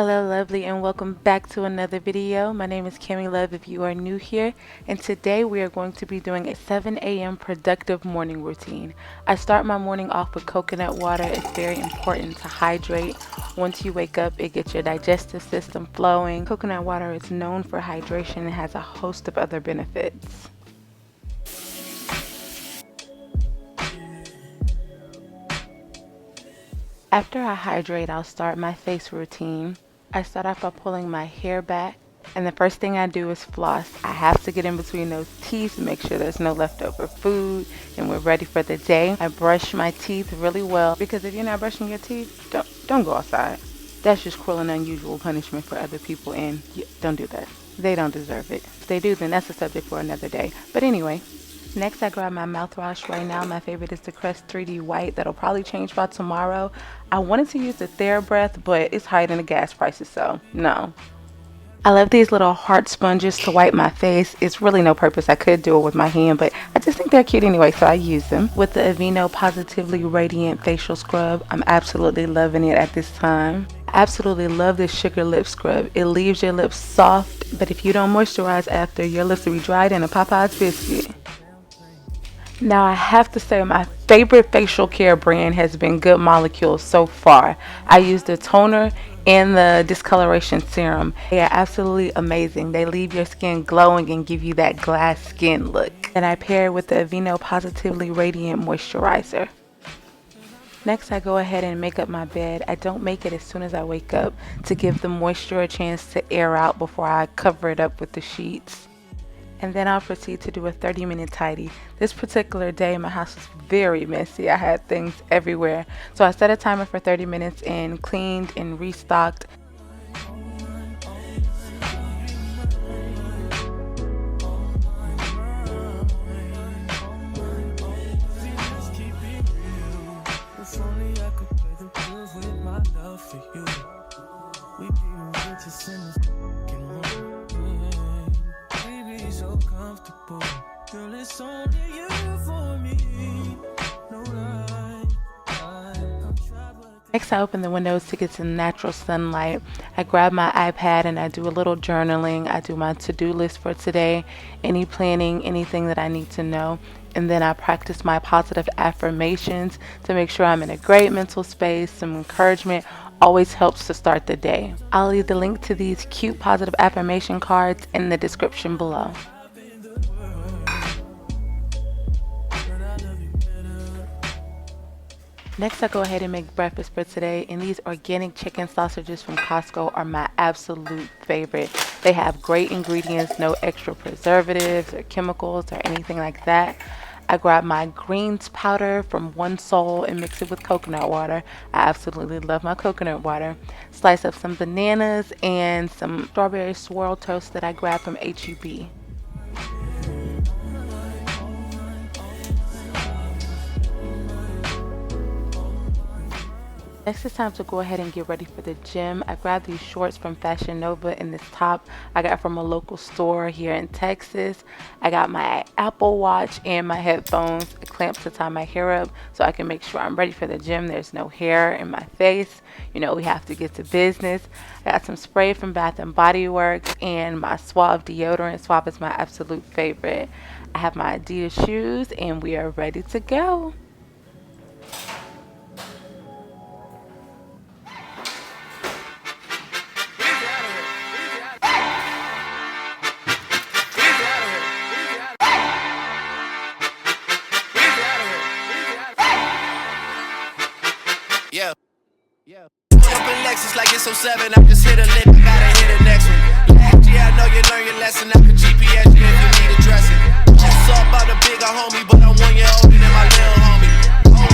Hello lovely and welcome back to another video. My name is Cami Love if you are new here, and today we are going to be doing a 7 a.m. productive morning routine. I start my morning off with coconut water. It's very important to hydrate. Once you wake up, it gets your digestive system flowing. Coconut water is known for hydration and has a host of other benefits. After I hydrate, I'll start my face routine. I start off by pulling my hair back, and the first thing I do is floss. I have to get in between those teeth, make sure there's no leftover food, and we're ready for the day. I brush my teeth really well, because if you're not brushing your teeth, don't go outside. That's just cruel and unusual punishment for other people, and don't do that. They don't deserve it. If they do, then that's a subject for another day. But anyway, next I grab my mouthwash. Right now my favorite is the Crest 3D White. That'll probably change by tomorrow. I wanted to use the TheraBreath, but it's higher than the gas prices, so no. I love these little heart sponges to wipe my face. It's really no purpose. I could do it with my hand, but I just think they're cute anyway, so I use them. With the Aveeno Positively Radiant Facial Scrub, I'm absolutely loving it at this time. I absolutely love this sugar lip scrub. It leaves your lips soft, but if you don't moisturize after, your lips will be dried in a Popeye's biscuit. Now I have to say my favorite facial care brand has been Good Molecules so far. I use the toner and the discoloration serum. They are absolutely amazing. They leave your skin glowing and give you that glass skin look. And I pair it with the Aveeno Positively Radiant Moisturizer. Next I go ahead and make up my bed. I don't make it as soon as I wake up to give the moisture a chance to air out before I cover it up with the sheets. And then I'll proceed to do a 30-minute tidy. This particular day, my house was very messy. I had things everywhere. So I set a timer for 30 minutes and cleaned and restocked. Next, I open the windows to get some natural sunlight. I grab my iPad and I do a little journaling. I do my to-do list for today, any planning, anything that I need to know. And then I practice my positive affirmations to make sure I'm in a great mental space. Some encouragement always helps to start the day. I'll leave the link to these cute positive affirmation cards in the description below. Next, I go ahead and make breakfast for today, and these organic chicken sausages from Costco are my absolute favorite. They have great ingredients, no extra preservatives or chemicals or anything like that. I grab my greens powder from One Soul and mix it with coconut water. I absolutely love my coconut water. Slice up some bananas and some strawberry swirl toast that I grabbed from H-E-B. Next, it's time to go ahead and get ready for the gym. I grabbed these shorts from Fashion Nova and this top I got from a local store here in Texas. I got my Apple Watch and my headphones, a clamp to tie my hair up so I can make sure I'm ready for the gym. There's no hair in my face. You know, we have to get to business. I got some spray from Bath & Body Works and my Suave deodorant. Suave is my absolute favorite. I have my Adidas shoes and we are ready to go. Yeah. Put up in Lexus like it's 07. I just hit a lick, gotta hit the next one. Last year I know you learned your lesson. I could GPS you if you need addressing. Just saw about a bigger homie, but I'm 1 year older than my little homie.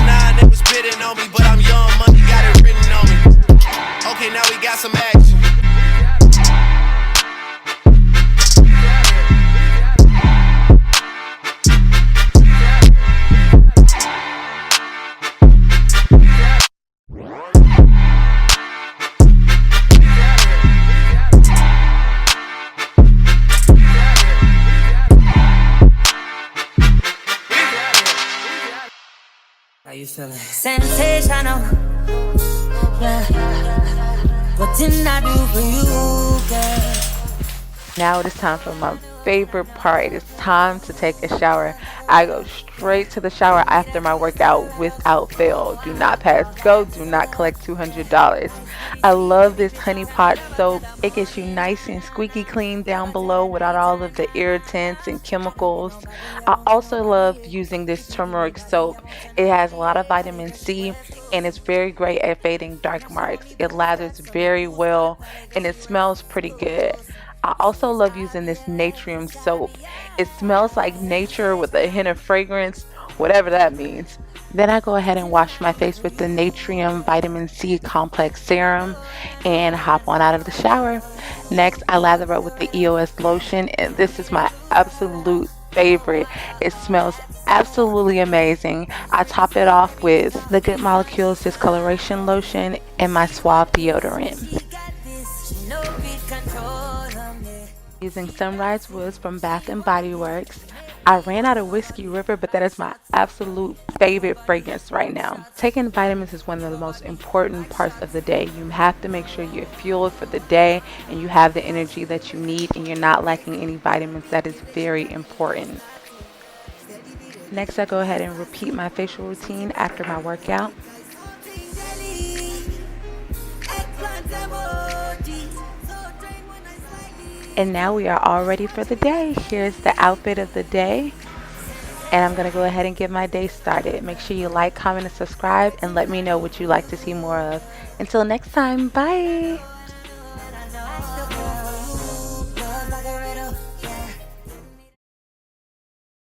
09, they was bidding on me, but I'm young, money got it written on me. Okay, now we got some action. How you feeling? Sensational. Yeah. What didn't I do for you, girl? Now it is time for my favorite part. It is time to take a shower. I go straight to the shower after my workout without fail. Do not pass go. Do not collect $200. I love this honey pot soap. It gets you nice and squeaky clean down below without all of the irritants and chemicals. I also love using this turmeric soap. It has a lot of vitamin C and it's very great at fading dark marks. It lathers very well and it smells pretty good. I also love using this Natrium soap. It smells like nature with a hint of fragrance, whatever that means. Then I go ahead and wash my face with the Natrium Vitamin C Complex Serum and hop on out of the shower. Next, I lather up with the EOS lotion, and this is my absolute favorite. It smells absolutely amazing. I top it off with the Good Molecules Discoloration Lotion and my Suave deodorant. Using Sunrise Woods from Bath and Body Works. I ran out of Whiskey River, but that is my absolute favorite fragrance right now. Taking vitamins is one of the most important parts of the day. You have to make sure you're fueled for the day and you have the energy that you need and you're not lacking any vitamins. That is very important. Next, I go ahead and repeat my facial routine after my workout. And now we are all ready for the day. Here's the outfit of the day. And I'm going to go ahead and get my day started. Make sure you like, comment, and subscribe, and let me know what you'd like to see more of. Until next time, bye.